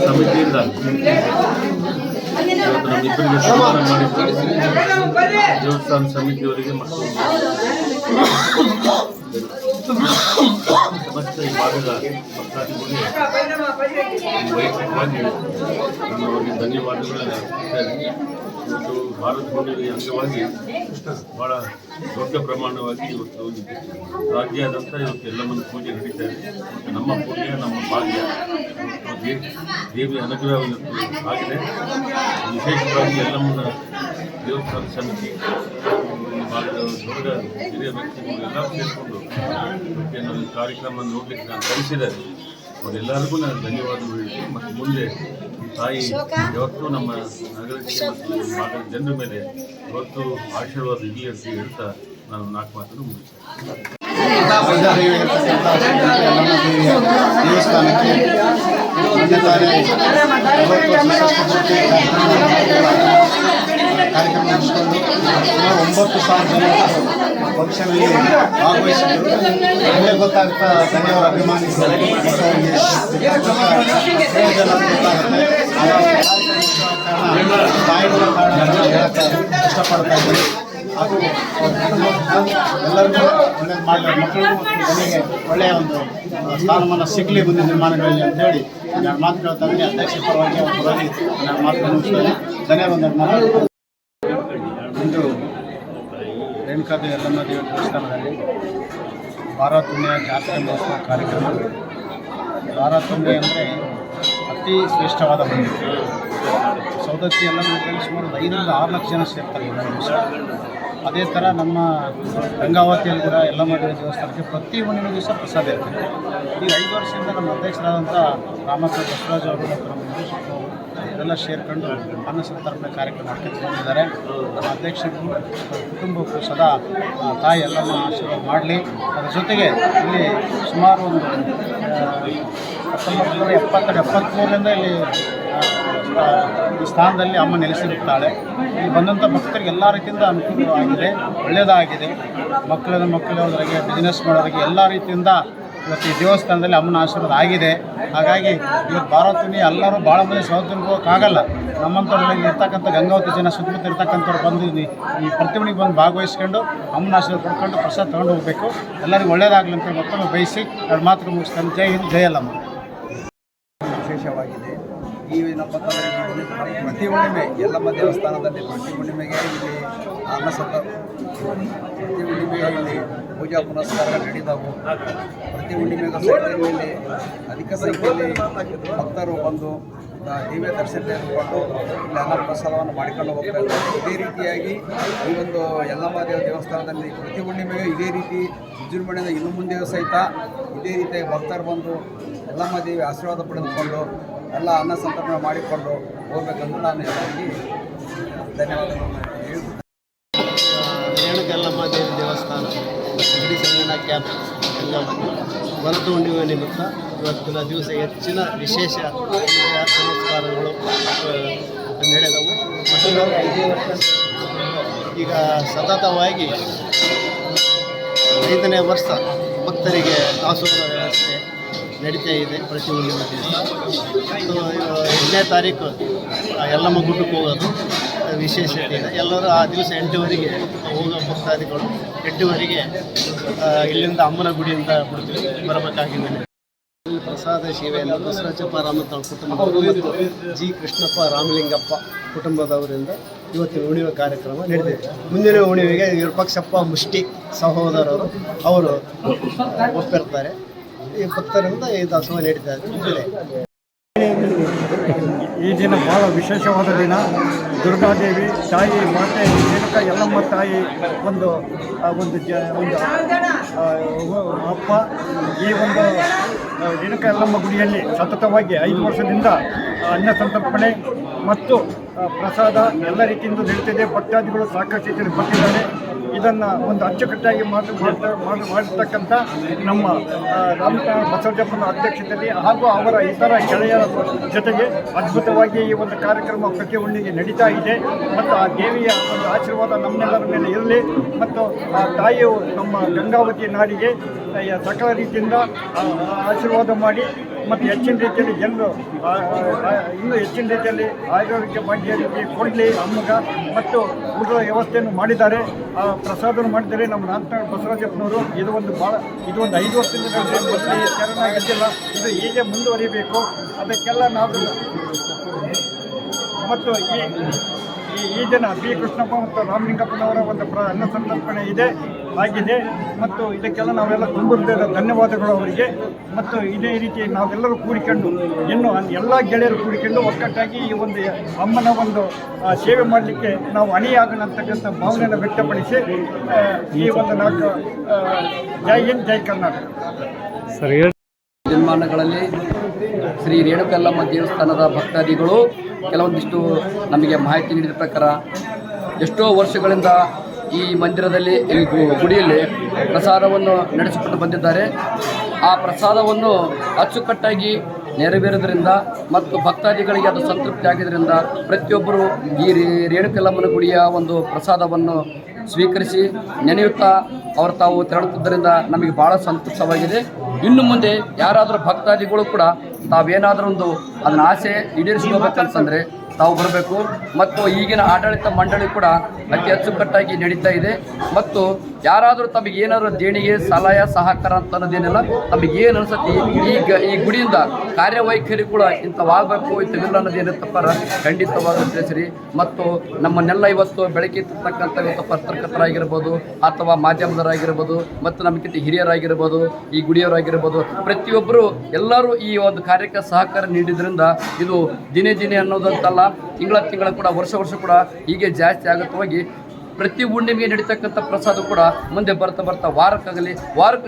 ಸಮಿತಿಯಿಂದ ನಮ್ಮಿಬ್ಬರಿಗೆ ಸನ್ಮಾನ ಮಾಡಿದ್ದಾರೆ. ದೇವಸ್ಥಾನ ಸಮಿತಿಯವರಿಗೆ ಮತ್ತು ಸಮಸ್ತ ಈ ಭಾಗದ ಭಕ್ತಾದಿಗಳಿಗೆ ವೈಯಕ್ತಿಕವಾಗಿ ನಾನು ಅವರಿಗೆ ಧನ್ಯವಾದಗಳನ್ನು ಅರ್ಪಿಸುತ್ತೇನೆ. ಇವತ್ತು ಭಾರತ ಹುಣ್ಣಿಮೆ ಅಂಗವಾಗಿ ಭಾಳ ದೊಡ್ಡ ಪ್ರಮಾಣವಾಗಿ ಇವತ್ತು ರಾಜ್ಯಾದ್ಯಂತ ಇವತ್ತು ಎಲ್ಲಮ್ಮನ ಪೂಜೆ ನಡೀತಾ ಇದೆ. ಮತ್ತು ನಮ್ಮ ಪುಣ್ಯ ನಮ್ಮ ಭಾಗ್ಯ ದೇವಿಯ ಅನುಗ್ರಹ ಇವತ್ತು ಆಗಿದೆ. ವಿಶೇಷವಾಗಿ ಎಲ್ಲಮ್ಮನ ದೇವಸ್ಥಾನ ಸಮಿತಿ ಈ ಭಾಗದ ದೊಡ್ಡ ಹಿರಿಯ ವ್ಯಕ್ತಿಗಳು ಎಲ್ಲ ಸೇರಿಕೊಂಡು ಏನು ಈ ಕಾರ್ಯಕ್ರಮ ನೋಡಲಿಕ್ಕೆ ನಾನು ಕಲಿಸಿದ್ದಾರೆ. ಅವರೆಲ್ಲರಿಗೂ ನಾನು ಧನ್ಯವಾದಗಳು ಹೇಳ್ತೀನಿ. ಮತ್ತು ಮುಂದೆ ತಾಯಿ ಯಾವತ್ತೂ ನಮ್ಮ ನಗರಕ್ಕೆ ಮತ್ತು ಭಾಗದ ಜನರ ಮೇಲೆ ಇವತ್ತು ಆಶೀರ್ವಾದ ಇರಲಿ ಅಂತ ಹೇಳ್ತಾ ನಾನು 4 ಮಾತನ್ನು ಮುಗಿಸ್ತೇನೆ. ದೇವಸ್ಥಾನಕ್ಕೆ ಕಾರ್ಯಕ್ರಮ ನಡೆಸಿಕೊಂಡು ಸುಮಾರು 9,000 ಜನ ಫಂಕ್ಷನಲ್ಲಿ ಭಾಗವಹಿಸಿದರು. ಒಳ್ಳೆ ಗೊತ್ತಾಗ್ತಾ ಧನ್ಯವಾದ ಅಭಿಮಾನಿಗಳು ಮತ್ತು ಅವರಿಗೆ ಪ್ರಯೋಜನ ಗೊತ್ತಾಗುತ್ತೆ. ತಾಯಿಗಳ ಕಾರಣ ಹೇಳಕ್ಕೆ ಇಷ್ಟಪಡ್ತಾ ಇದ್ದೀನಿ. ಅದು ಎಲ್ಲರಿಗೂ ಒಳ್ಳೇದು ಮಾಡಲಿ, ಮಕ್ಕಳಿಗೂ ಮತ್ತು ಜನರಿಗೆ ಒಳ್ಳೆಯ ಒಂದು ಸ್ಥಾನಮಾನ ಸಿಗಲಿ ಮುಂದಿನ ನಿರ್ಮಾಣಗಳಲ್ಲಿ ಅಂತೇಳಿ ನಾನು ಮಾತು ಕೇಳ್ತಾ ಇದ್ದೀನಿ. ಅಧ್ಯಕ್ಷ ಪರವಾಗಿ ಅವ್ರ ಪರವಾಗಿ ನಾನು ಮಾತನ್ನು ಮುಗಿಸ್ತೇನೆ. ಧನ್ಯವಾದ. ಇಂದು ರೇಣುಕಾದೇವಿ ಯಲ್ಲಮ್ಮ ದೇವಿ ದೇವಸ್ಥಾನದಲ್ಲಿ ಭಾರತುಣ್ಯ ಜಾತ್ರೆ ಮಹೋತ್ಸವ ಕಾರ್ಯಕ್ರಮ. ಭಾರತುಣ್ಯ ಅಂದರೆ ಅತಿ ಶ್ರೇಷ್ಠವಾದ ಒಂದು ಸೌದತ್ತಿ ಯಲ್ಲಮ್ಮ ಸುಮಾರು 5-6 ಲಕ್ಷ ಜನ ಸೇರ್ತಾರೆ ಎಲ್ಲ ದಿವಸ. ಅದೇ ಥರ ನಮ್ಮ ಗಂಗಾವತಿಯಲ್ಲಿ ಕೂಡ ಯಲ್ಲಮ್ಮ ದೇವಿ ದೇವಸ್ಥಾನಕ್ಕೆ ಪ್ರತಿ ಹುಣ್ಣಿಮೆ ದಿವಸ ಪ್ರಸಾದ ಇರ್ತದೆ. ಈಗ 5 ವರ್ಷದಿಂದ ನಮ್ಮ ಅಧ್ಯಕ್ಷರಾದಂಥ ರಾಮಕ್ಕ ಬಸವರಾಜ್ ಅವರು ಮತ್ತು ನಮ್ಮ ನಿರ್ದೇಶಕರು ಇವರೆಲ್ಲ ಸೇರ್ಕೊಂಡು ಅನ್ನ ಸಂತರ್ಪಣೆ ಕಾರ್ಯಕ್ರಮ ಮಾಡ್ಕೊಂಡು ಬಂದಿದ್ದಾರೆ. ನಮ್ಮ ಅಧ್ಯಕ್ಷರು ಕುಟುಂಬಕ್ಕೂ ಸದಾ ತಾಯಿ ಯಲ್ಲಮ್ಮ ಆಶೀರ್ವಾದ ಮಾಡಲಿ. ಅದರ ಜೊತೆಗೆ ಇಲ್ಲಿ ಸುಮಾರು ಒಂದು 1973ರಿಂದ ಇಲ್ಲಿ ಈ ಸ್ಥಾನದಲ್ಲಿ ಅಮ್ಮ ನೆಲೆಸಿರುತ್ತಾಳೆ. ಇಲ್ಲಿ ಬಂದಂಥ ಭಕ್ತರಿಗೆ ಎಲ್ಲ ರೀತಿಯಿಂದ ಅನುಕೂಲವಾಗಿದೆ, ಒಳ್ಳೆಯದಾಗಿದೆ. ಮಕ್ಕಳವರಿಗೆ ಬಿಸ್ನೆಸ್ ಮಾಡೋರಿಗೆ ಎಲ್ಲ ರೀತಿಯಿಂದ ಇವತ್ತು ಈ ದೇವಸ್ಥಾನದಲ್ಲಿ ಅಮ್ಮನ ಆಶೀರ್ವಾದ ಆಗಿದೆ. ಹಾಗಾಗಿ ಇವತ್ತು ಭಾರತುನಿ ಎಲ್ಲರೂ ಭಾಳ ಮಂದಿ ಸೌದತ್ತಿಗೆ ಹೋಗೋಕ್ಕಾಗಲ್ಲ. ನಮ್ಮಂಥವ್ರಲ್ಲಿ ಇರ್ತಕ್ಕಂಥ ಗಂಗಾವತಿ ಜನ ಸುತ್ತಮುತ್ತ ಇರ್ತಕ್ಕಂಥವ್ರು ಬಂದು ಈ ಪ್ರತಿಭೆಗೆ ಬಂದು ಭಾಗವಹಿಸ್ಕೊಂಡು ಅಮ್ಮನ ಆಶೀರ್ವಾದ ಪಡ್ಕೊಂಡು ಪ್ರಸಾದ ತೊಗೊಂಡು ಹೋಗಬೇಕು. ಎಲ್ಲರಿಗೂ ಒಳ್ಳೆಯದಾಗಲಿ ಅಂತ ಮತ್ತೊಮ್ಮೆ ಬಯಸಿ 2 ಮಾತುಗಳು ಮುಗಿಸ್ತಾನೆ. ಜೈ ಹಿಂದ್, ಜೈ ಯಲ್ಲಮ್ಮ. ವಿಶೇಷವಾಗಿದೆ ಈ ನಮ್ಮ ಪ್ರತಿ ಹುಣ್ಣಿಮೆ ಯಲ್ಲಮ್ಮ ದೇವಸ್ಥಾನದಲ್ಲಿ ಪ್ರತಿ ಹುಣ್ಣಿಮೆಗೆ ಇಲ್ಲಿ ಪ್ರತಿ ಹುಣ್ಣಿಮೆಗೆ ಇಲ್ಲಿ ಪೂಜಾ ಪುನಸ್ಕಾರಗಳು ನಡೀತಾವು. ಪ್ರತಿ ಹುಣ್ಣಿಮೆಗೂ ಇಲ್ಲಿ ಅಧಿಕ ಸಂಖ್ಯೆಯಲ್ಲಿ ಭಕ್ತರು ಬಂದು ದೇವಿಯ ದರ್ಶನ ತೆಗೆದುಕೊಂಡು ಇಲ್ಲಿ ಅನ್ನ ಪ್ರಸಾದವನ್ನು ಮಾಡಿಕೊಂಡು ಹೋಗ್ತಾರೆ. ಇದೇ ರೀತಿಯಾಗಿ ಈ ಒಂದು ಯಲ್ಲಮ್ಮ ದೇವಸ್ಥಾನದಲ್ಲಿ ಪ್ರತಿ ಹುಣ್ಣಿಮೆಗೆ ಇದೇ ರೀತಿ ವಿಜೃಂಭಣೆಯಿಂದ ಇನ್ನು ಮುಂದೆಯೂ ಸಹಿತ ಇದೇ ರೀತಿಯಾಗಿ ಭಕ್ತರು ಬಂದು ಯಲ್ಲಮ್ಮ ದೇವಿ ಆಶೀರ್ವಾದ ಪಡೆದುಕೊಂಡು ಎಲ್ಲ ಅನ್ನ ಸಂತರ್ಪಣೆ ಮಾಡಿಕೊಂಡು ಹೋಗ್ಬೇಕಂದು ನಾನು ಎಲ್ಲರಿಗೆ ಧನ್ಯವಾದಗಳನ್ನು ಹೇಳ್ತೀನಿ. ರೇಣುಕ ಯಲ್ಲಮ್ಮ ದೇವಿ ದೇವಸ್ಥಾನ ಗುಡಿ ಸಂಗನ ಕ್ಯಾಂಪ್ ಗಂಗಾವತಿ ಭರತ ಹುಣ್ಣಿಮೆ ನಿಮಿತ್ತ ಇವತ್ತಿನ ದಿವಸ ಹೆಚ್ಚಿನ ವಿಶೇಷ ಸಂಸ್ಕಾರಗಳು ನಡೆದವು. ಈಗ ಸತತವಾಗಿ 5ನೇ ವರ್ಷ ಭಕ್ತರಿಗೆ ದಾಸೋಹ ವ್ಯವಸ್ಥೆ ನಡೀತಾ ಇದೆ. ಪ್ರತಿ ಹುಣ್ಣಿಮೆ ದಿವಸ 8ನೇ ತಾರೀಕು ಯಲ್ಲಮ್ಮ ಗುಡ್ಡಕ್ಕೆ ಹೋಗೋದು ವಿಶೇಷತೆ ಇದೆ. ಎಲ್ಲರೂ ಆ ದಿವಸ 8ವರೆಗೆ ಹೋಗೋ ಭಕ್ತಾದಿಗಳು 8ವರೆಗೆ ಇಲ್ಲಿಂದ ಅಮ್ಮನ ಗುಡಿಯಿಂದ ಬಿಡ್ತೀವಿ ಬರಬೇಕಾಗಿದೆ. ಪ್ರಸಾದ ಸೇವೆಯನ್ನು ಬಸವರಾಜಪ್ಪ ರಾಮತಾಳ್ ಕುಟುಂಬದವರು ಮತ್ತು ಜಿ ಕೃಷ್ಣಪ್ಪ ರಾಮಲಿಂಗಪ್ಪ ಕುಟುಂಬದವರಿಂದ ಇವತ್ತಿನ ಹುಣ್ಣಿಮೆ ಕಾರ್ಯಕ್ರಮ ನಡೆದಿದೆ. ಮುಂದಿನ ಹುಣ್ಣಿಮೆಗೆ ವಿರೂಪಾಕ್ಷಪ್ಪ ಮುಷ್ಟಿ ಸಹೋದರರು ಅವರು ಒಪ್ಪಿರ್ತಾರೆ. ಈ ಭಕ್ತರಿಂದ ಈ ದಾಸೋಹ ನಡೀತಾ ಇದೆ. ಈ ದಿನ ಭಾಳ ವಿಶೇಷವಾದ ದಿನ. ದುರ್ಗಾದೇವಿ ತಾಯಿ ಮಾತೆ ರೇಣುಕ ಯಲ್ಲಮ್ಮ ತಾಯಿ ಒಂದು ಅಪ್ಪ ಈ ಒಂದು ರೇಣುಕ ಯಲ್ಲಮ್ಮ ಗುಡಿಯಲ್ಲಿ ಸತತವಾಗಿ 5 ವರ್ಷದಿಂದ ಅನ್ನ ಸಂತರ್ಪಣೆ ಮತ್ತು ಪ್ರಸಾದ ಎಲ್ಲ ರೀತಿಯಿಂದ ನಡೀತಿದೆ. ಭಕ್ತಾದಿಗಳು ಸಾಕಷ್ಟು ರೀತಿಯಲ್ಲಿ ಬಂದಿದ್ದಾರೆ. ಇದನ್ನು ಒಂದು ಅಚ್ಚುಕಟ್ಟಾಗಿ ಮಾಡಿರ್ತಕ್ಕಂಥ ನಮ್ಮ ರಾಮತಾಳ್ ಬಸವರಾಜಪ್ಪನ ಅಧ್ಯಕ್ಷತೆಯಲ್ಲಿ ಹಾಗೂ ಅವರ ಇತರ ಗೆಳೆಯರ ಜೊತೆಗೆ ಅದ್ಭುತವಾಗಿ ಈ ಒಂದು ಕಾರ್ಯಕ್ರಮ ಪ್ರತಿ ಹುಣ್ಣಿಗೆ ನಡೀತಾ ಇದೆ. ಮತ್ತು ಆ ದೇವಿಯ ಒಂದು ಆಶೀರ್ವಾದ ನಮ್ಮೆಲ್ಲರ ಮೇಲೆ ಇರಲಿ. ಮತ್ತು ಆ ತಾಯಿಯು ನಮ್ಮ ಗಂಗಾವತಿ ನಾಡಿಗೆ ಸಕಲ ರೀತಿಯಿಂದ ಆಶೀರ್ವಾದ ಮಾಡಿ ಮತ್ತು ಹೆಚ್ಚಿನ ರೀತಿಯಲ್ಲಿ ಜನರು ಇನ್ನೂ ಹೆಚ್ಚಿನ ರೀತಿಯಲ್ಲಿ ಆರೋಗ್ಯ ಭಾಗ್ಯ ರೀತಿ ಕೊಡಲಿ ಅಮ್ಮಗ ಮತ್ತು ಊಟದ ವ್ಯವಸ್ಥೆಯನ್ನು ಮಾಡಿದ್ದಾರೆ, ಪ್ರಸಾದವನ್ನು ಮಾಡಿದ್ದಾರೆ. ನಮ್ಮ ನಾಲ್ಕನಾಡು ಬಸವರಾಜಪ್ಪನವರು ಇದು ಒಂದು 5 ವರ್ಷದಿಂದ ಚರಣ ಗೆದ್ದಿಲ್ಲ, ಇದು ಹೀಗೆ ಮುಂದುವರಿಬೇಕು. ಅದಕ್ಕೆಲ್ಲ ನಾವು ಮತ್ತು ಈ ದಿನ ಬಿ ಕೃಷ್ಣಪ್ಪ ಮತ್ತು ರಾಮಲಿಂಗಪ್ಪನವರ ಒಂದು ಅನ್ನ ಸಂತರ್ಪಣೆ ಆಗಿದೆ ಮತ್ತು ಇದಕ್ಕೆಲ್ಲ ನಾವೆಲ್ಲ ತುಂಬ ಧನ್ಯವಾದಗಳು ಅವರಿಗೆ. ಮತ್ತು ಇದೇ ರೀತಿ ನಾವೆಲ್ಲರೂ ಕೂಡಿಕೊಂಡು ಇನ್ನು ಎಲ್ಲ ಗೆಳೆಯರು ಕೂಡಿಕೊಂಡು ಒಕ್ಕಟ್ಟಾಗಿ ಈ ಒಂದು ಅಮ್ಮನ ಒಂದು ಸೇವೆ ಮಾಡಲಿಕ್ಕೆ ನಾವು ಅಣಿಯಾಗೋಣ ಅಂತಕ್ಕಂಥ ಭಾವನೆಯನ್ನು ವ್ಯಕ್ತಪಡಿಸಿ ಈ ಒಂದು ಜೈ ಹಿಂದ್ ಜೈ ಕರ್ನಾಟಕ. ದಿನಮಾನಗಳಲ್ಲಿ ಶ್ರೀ ರೇಣುಕಲ್ಲಮ್ಮ ದೇವಸ್ಥಾನದ ಭಕ್ತಾದಿಗಳು ಕೆಲವೊಂದಿಷ್ಟು ನಮಗೆ ಮಾಹಿತಿ ನೀಡಿದ ಪ್ರಕಾರ ಎಷ್ಟೋ ವರ್ಷಗಳಿಂದ ಈ ಮಂದಿರದಲ್ಲಿ ಈ ಗುಡಿಯಲ್ಲಿ ಪ್ರಸಾದವನ್ನು ನಡೆಸಿಕೊಂಡು ಬಂದಿದ್ದಾರೆ. ಆ ಪ್ರಸಾದವನ್ನು ಅಚ್ಚುಕಟ್ಟಾಗಿ ನೆರವೇರೋದ್ರಿಂದ ಮತ್ತು ಭಕ್ತಾದಿಗಳಿಗೆ ಅದು ಸಂತೃಪ್ತಿ ಆಗಿದ್ದರಿಂದ ಪ್ರತಿಯೊಬ್ಬರು ಈ ರೇಣುಕಲ್ಲಮ್ಮನ ಗುಡಿಯ ಒಂದು ಪ್ರಸಾದವನ್ನು ಸ್ವೀಕರಿಸಿ ನೆನೆಯುತ್ತಾ ಅವರು ತಾವು ತೆರಳುತ್ತಿದ್ದರಿಂದ ನಮಗೆ ಭಾಳ ಸಂತೋಷವಾಗಿದೆ. ಇನ್ನು ಮುಂದೆ ಯಾರಾದರೂ ಭಕ್ತಾದಿಗಳು ಕೂಡ ತಾವೇನಾದರೂ ಒಂದು ಅದನ್ನ ಆಸೆ ಈಡೇರಿಸ್ಕೋಬೇಕಂತಂದರೆ ತಾವು ಬರಬೇಕು. ಮತ್ತು ಈಗಿನ ಆಡಳಿತ ಮಂಡಳಿ ಕೂಡ ಅತಿ ಅಚ್ಚುಕಟ್ಟಾಗಿ ನಡೀತಾ ಇದೆ. ಮತ್ತು ಯಾರಾದರೂ ತಮಗೆ ಏನಾದರೂ ದೇಣಿಗೆ ಸಲಹೆ ಸಹಕಾರ ಅಂತ ಅನ್ನೋದೇನಿಲ್ಲ, ತಮಗೆ ಏನು ಅನಿಸುತ್ತೆ ಈ ಗುಡಿಯಿಂದ ಕಾರ್ಯವೈಖರಿ ಕೂಡ ಇಂಥವಾಗಬೇಕು ಇಂಥವಿಲ್ಲ ಅನ್ನೋದೇನಿರ್ತಪ್ಪಾರ ಖಂಡಿತವಾಗೂ ತಿಳಿಸಿರಿ. ಮತ್ತು ನಮ್ಮನ್ನೆಲ್ಲ ಇವತ್ತು ಬೆಳಕಿರ್ತಕ್ಕಂಥ ಇವತ್ತು ಪತ್ರಕರ್ತರಾಗಿರ್ಬೋದು ಅಥವಾ ಮಾಧ್ಯಮದವರಾಗಿರ್ಬೋದು ಮತ್ತು ನಮಗಿಂತ ಹಿರಿಯರಾಗಿರ್ಬೋದು ಈ ಗುಡಿಯವರಾಗಿರ್ಬೋದು ಪ್ರತಿಯೊಬ್ಬರು ಎಲ್ಲರೂ ಈ ಒಂದು ಕಾರ್ಯಕ್ಕೆ ಸಹಕಾರ ನೀಡಿದ್ರಿಂದ ಇದು ದಿನೇ ದಿನೇ ಅನ್ನೋದಂತಲ್ಲ, ತಿಂಗಳ ಕೂಡ ವರ್ಷ ಕೂಡ ಹೀಗೆ ಜಾಸ್ತಿ ಆಗುತ್ತೆ ಹೋಗಿ ಪ್ರತಿ ಹುಣ್ಣಿಮೆಗೆ ನಡೀತಕ್ಕಂಥ ಪ್ರಸಾದ ಕೂಡ ಮುಂದೆ ಬರ್ತಾ ವಾರಕ್ಕೆ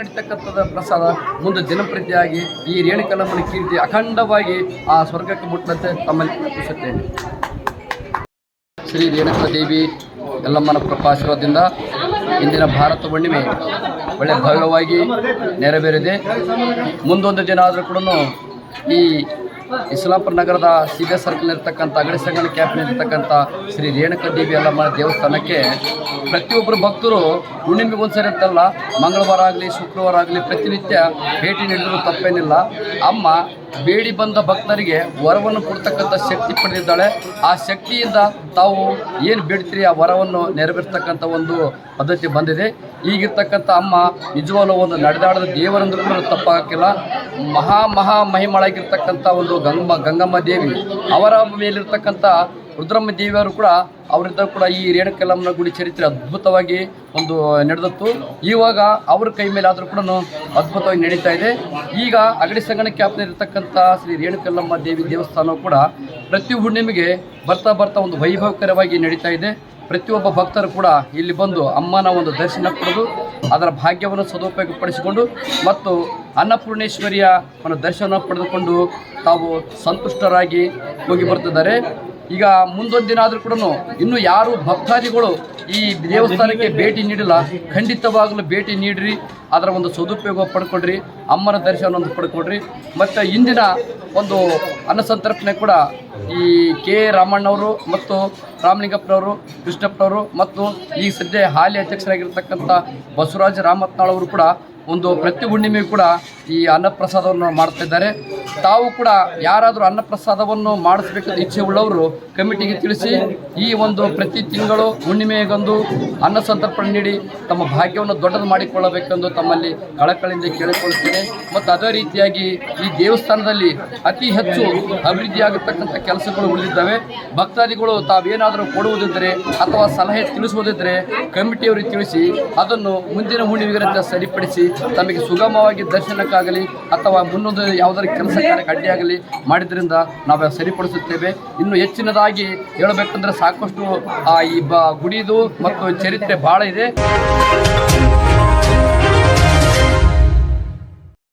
ನಡೀತಕ್ಕಂಥದ್ದು ಪ್ರಸಾದ ಮುಂದೆ ದಿನಪ್ರತಿಯಾಗಿ ಈ ರೇಣುಕಲ್ಲಮ್ಮನ ಕೀರ್ತಿ ಅಖಂಡವಾಗಿ ಆ ಸ್ವರ್ಗಕ್ಕೆ ಮುಟ್ಟಂತೆ ತಮ್ಮಲ್ಲಿ ತಿಳಿಸುತ್ತೇನೆ. ಶ್ರೀ ರೇಣುಕಾದೇವಿ ಯಲ್ಲಮ್ಮನ ಕೃಪಾಶೀರ್ವಾದದಿಂದ ಇಂದಿನ ಭಾರತ ಹುಣ್ಣಿಮೆ ಒಳ್ಳೆ ಭವ್ಯವಾಗಿ ನೆರವೇರಿದೆ. ಮುಂದೊಂದು ದಿನ ಆದರೂ ಕೂಡ ಈ ಇಸ್ಲಾಂಪುರ ನಗರದ ಸಿಬೆ ಸರ್ಕಲ್ ಇರ್ತಕ್ಕಂಥ ಅಗಡಿ ಸಂಗಣ ಕ್ಯಾಂಪ್ನಲ್ಲಿರ್ತಕ್ಕಂಥ ಶ್ರೀ ರೇಣುಕಾದೇವಿ ಯಲ್ಲಮ್ಮನ ದೇವಸ್ಥಾನಕ್ಕೆ ಪ್ರತಿಯೊಬ್ಬರು ಭಕ್ತರು ಹುಣ್ಣಿಮೆಗೊಂದ್ಸರಿ ಅಂತಲ್ಲ, ಮಂಗಳವಾರ ಆಗಲಿ ಶುಕ್ರವಾರ ಆಗಲಿ ಪ್ರತಿನಿತ್ಯ ಭೇಟಿ ನೀಡಿದರೂ ತಪ್ಪೇನಿಲ್ಲ. ಅಮ್ಮ ಬೇಡಿ ಬಂದ ಭಕ್ತರಿಗೆ ವರವನ್ನು ಕೊಡ್ತಕ್ಕಂಥ ಶಕ್ತಿ ಪಡೆದಿದ್ದಾಳೆ. ಆ ಶಕ್ತಿಯಿಂದ ತಾವು ಏನು ಬೇಡ್ತೀರಿ ಆ ವರವನ್ನು ನೆರವೇರ್ತಕ್ಕಂಥ ಒಂದು ಪದ್ಧತಿ ಬಂದಿದೆ. ಈಗಿರ್ತಕ್ಕಂಥ ಅಮ್ಮ ನಿಜವಾಗ್ಲೂ ಒಂದು ನಡೆದಾಡದ ದೇವರಂದ್ರೂ ಕೂಡ ತಪ್ಪಾಗಿಲ್ಲ. ಮಹಾ ಮಹಿಮಳಾಗಿರ್ತಕ್ಕಂಥ ಒಂದು ಗಂಗಮ್ಮ ದೇವಿ, ಅವರ ಮೇಲಿರ್ತಕ್ಕಂಥ ರುದ್ರಮ್ಮ ದೇವಿಯವರು ಕೂಡ ಅವರಿದ್ದ ಕೂಡ ಈ ರೇಣುಕಲ್ಲಮ್ಮನ ಗುಡಿ ಚರಿತ್ರೆ ಅದ್ಭುತವಾಗಿ ಒಂದು ನಡೆದತ್ತು. ಇವಾಗ ಅವ್ರ ಕೈ ಮೇಲೆ ಆದರೂ ಕೂಡ ಅದ್ಭುತವಾಗಿ ನಡೀತಾ ಇದೆ. ಈಗ ಅಗಡಿ ಸಂಗಣ ಕ್ಯಾಂಪ್ನಲ್ಲಿರ್ತಕ್ಕಂಥ ಶ್ರೀ ರೇಣುಕಲ್ಲಮ್ಮ ದೇವಿ ದೇವಸ್ಥಾನವು ಕೂಡ ಪ್ರತಿ ಹುಣ್ಣಿಮೆಗೆ ಬರ್ತಾ ಒಂದು ವೈಭವಕರವಾಗಿ ನಡೀತಾ ಇದೆ. ಪ್ರತಿಯೊಬ್ಬ ಭಕ್ತರು ಕೂಡ ಇಲ್ಲಿ ಬಂದು ಅಮ್ಮನ ಒಂದು ದರ್ಶನ ಪಡೆದು ಅದರ ಭಾಗ್ಯವನ್ನು ಸದುಪಯೋಗಪಡಿಸಿಕೊಂಡು ಮತ್ತು ಅನ್ನಪೂರ್ಣೇಶ್ವರಿಯ ಒಂದು ದರ್ಶನ ಪಡೆದುಕೊಂಡು ತಾವು ಸಂತುಷ್ಟರಾಗಿ ಹೋಗಿ ಬರ್ತಿದ್ದಾರೆ. ಈಗ ಮುಂದೊಂದು ದಿನ ಆದರೂ ಕೂಡ ಇನ್ನೂ ಯಾರು ಭಕ್ತಾದಿಗಳು ಈ ದೇವಸ್ಥಾನಕ್ಕೆ ಭೇಟಿ ನೀಡಿಲ್ಲ, ಖಂಡಿತವಾಗಲೂ ಭೇಟಿ ನೀಡಿರಿ, ಅದರ ಒಂದು ಸದುಪಯೋಗ ಪಡ್ಕೊಳ್ರಿ, ಅಮ್ಮನ ದರ್ಶನ ಒಂದು ಪಡ್ಕೊಳ್ರಿ. ಮತ್ತು ಇಂದಿನ ಒಂದು ಅನ್ನಸಂತರ್ಪಣೆ ಕೂಡ ಈ ಕೆ ರಾಮಣ್ಣವರು ಮತ್ತು ರಾಮಲಿಂಗಪ್ಪನವರು, ಕೃಷ್ಣಪ್ಪನವರು ಮತ್ತು ಈ ಸದ್ಯ ಹಾಲಿ ಅಧ್ಯಕ್ಷರಾಗಿರ್ತಕ್ಕಂಥ ಬಸವರಾಜ ರಾಮತ್ನಾಳವರು ಕೂಡ ಒಂದು ಪ್ರತಿ ಹುಣ್ಣಿಮೆಯೂ ಕೂಡ ಈ ಅನ್ನಪ್ರಸಾದವನ್ನು ಮಾಡ್ತಾಯಿದ್ದಾರೆ. ತಾವು ಕೂಡ ಯಾರಾದರೂ ಅನ್ನಪ್ರಸಾದವನ್ನು ಮಾಡಿಸ್ಬೇಕಂತ ಇಚ್ಛೆ ಉಳ್ಳವರು ಕಮಿಟಿಗೆ ತಿಳಿಸಿ ಈ ಒಂದು ಪ್ರತಿ ತಿಂಗಳು ಹುಣ್ಣಿಮೆಗೊಂದು ಅನ್ನ ಸಂತರ್ಪಣೆ ನೀಡಿ ತಮ್ಮ ಭಾಗ್ಯವನ್ನು ದೊಡ್ಡದು ಮಾಡಿಕೊಳ್ಳಬೇಕೆಂದು ತಮ್ಮಲ್ಲಿ ಕಳಕಳಿಯಿಂದ ಕೇಳಿಕೊಳ್ಳುತ್ತೇನೆ. ಮತ್ತು ಅದೇ ರೀತಿಯಾಗಿ ಈ ದೇವಸ್ಥಾನದಲ್ಲಿ ಅತಿ ಹೆಚ್ಚು ಅಭಿವೃದ್ಧಿಯಾಗತಕ್ಕಂಥ ಕೆಲಸಗಳು ಉಳಿದಿದ್ದಾವೆ. ಭಕ್ತಾದಿಗಳು ತಾವೇನಾದರೂ ಕೊಡುವುದಿದ್ದರೆ ಅಥವಾ ಸಲಹೆ ತಿಳಿಸುವುದಿದ್ದರೆ ಕಮಿಟಿಯವರಿಗೆ ತಿಳಿಸಿ ಅದನ್ನು ಮುಂದಿನ ಹುಣ್ಣಿಮೆಗೆ ಸರಿಪಡಿಸಿ ತಮಗೆ ಸುಗಮವಾಗಿ ದರ್ಶನಕ್ಕಾಗಲಿ ಅಥವಾ ಮುನ್ನೊಂದು ಯಾವುದಾದ್ರು ಕೆಲಸ ಕಾರ್ಯಕ್ಕೆ ಅಡ್ಡಿಯಾಗಲಿ ಮಾಡಿದ್ರಿಂದ ನಾವು ಸರಿಪಡಿಸುತ್ತೇವೆ. ಇನ್ನು ಹೆಚ್ಚಿನದಾಗಿ ಹೇಳಬೇಕಂದ್ರೆ ಸಾಕಷ್ಟು ಈ ಗುಡಿದು ಮತ್ತು ಚರಿತ್ರೆ ಭಾಳ ಇದೆ.